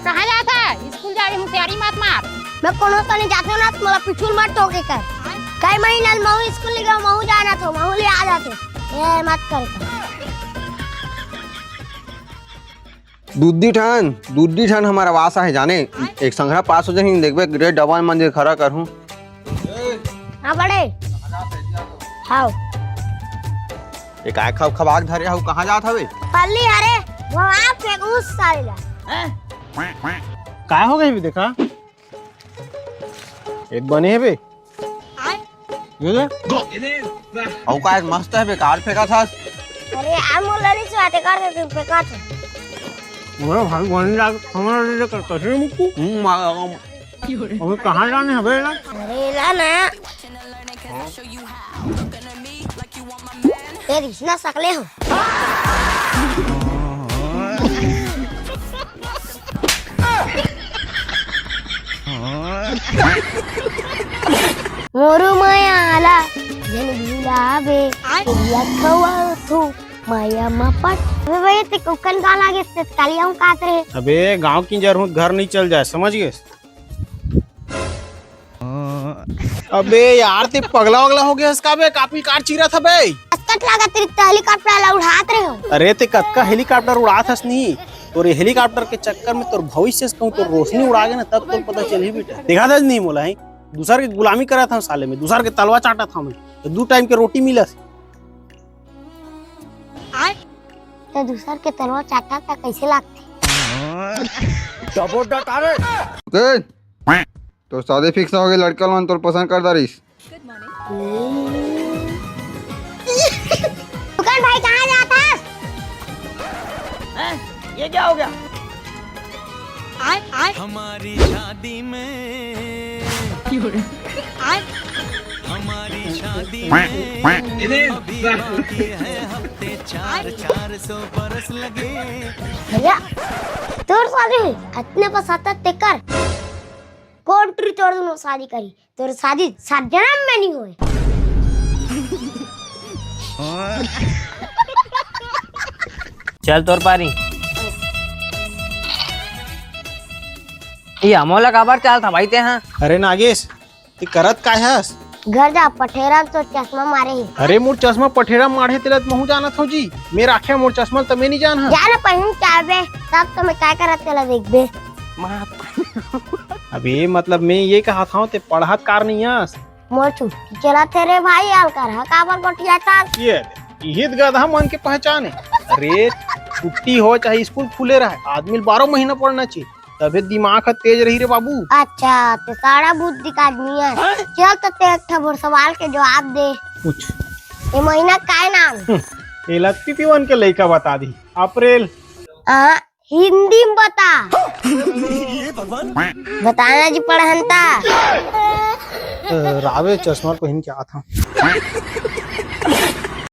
कहाँ जाता है? स्कूल जा रही हूँ, तैयारी मत मार। मैं कोनो तो नहीं जाते ना, तुम्हारा पिछुल मत टोके कर। कई महीना महू स्कूल ले गया, महू जाना तो महू ले आ जाते। ये मत कर। दूधी ठान हमारा वासा है जाने। एक संघरा पास हो जाए देखबे ग्रेड डबल मंजिल खड़ा करहूं। हां बड़े हां एक आय खब खबाग धरे हूं। कहां जात हवे? पल्ली अरे वहां पे उस साला काय हो गई भी देखा एक बने है बे ये ले औ का मस्त है बेकार फेंका था। अरे हम लड़ी से आते कर दे पे काट मोरा भाई बने लाग हमारा ले कर कैसे मुक्कू अबे कहां जाने है बे? अरे ला ना तेरी इतना सकले हो। मोरू माया आला जन गुलाबे लखवा तू माया मपट वे भाई ते कुकन का लागे से कालियां काट रहे। अबे गांव की जर हूं घर नहीं चल जाए समझ गए? अबे यार ते पगला वगला हो गया इसका बे काफी कार चीरा था बे। अस्कट लगा तेरी हेलीकॉप्टर ला उड़ात रहे हो। अरे ते कक्का हेलीकॉप्टर उड़ात हस नहीं तोर हेलीकॉप्टर के चक्कर में तोर भविष्य से कहूं तो रोशनी उड़ा गया ना तब तो पता चल ही बेटा। देखा था नहीं मोला है दूसर के गुलामी करा था साले में दूसर के तलवा चाटा था मैं तो 2 टाइम के रोटी मिला तो दूसर के तलवा चाटा था कैसे लगती? तो शादी फिक्स हो गई लड़का लोन तोर पसंद कर दारिस। दुकान भाई कहाँ जाता है? ये क्या हो गया? हमारी शादी में हमारी शादी में अभी बाकी है हफ्ते 400 बरस लगे। भैया तोर शादी इतने पसंद ते कर कोर्टरी तोड़ दूँ शादी करी तोर शादी 7 जन्म में नहीं हुए। चल तोर पारी ये अमोला काबर चाल था भाई ते हाँ। अरे नागेश ते करत काय हस? घर जा पठेरा तो चश्मा मारे ही। अरे मोर चश्मा पठेरा मारे तेला महू जाना था जी मेरा आखे मोर चश्मा तमे नहीं जान है। जाना पहन चाहबे तब तो मैं काय करत तेला देखबे। अबे मतलब मैं ये कहा था ते पढ़त कार नहीं हस। मोर छुट्टी चला तेरे भाई आल कर हा काबर गोटिया था। ये हित गधा मन के पहचान है। अरे छुट्टी हो चाहे स्कूल खुले रहे आदमी 12 महीना पढ़ना चाहिए तबे दिमाग तेज रही रे बाबू। अच्छा ते सारा बुद्धि का आदमी है। चल तो ते एक ठो सवाल के जवाब दे। पूछ ये महीना काय नाम? ये लगती थी वन के लड़का बता दी अप्रैल। हिंदी में बता। बताना जी पढ़नता। रावे चश्मा पहन के आता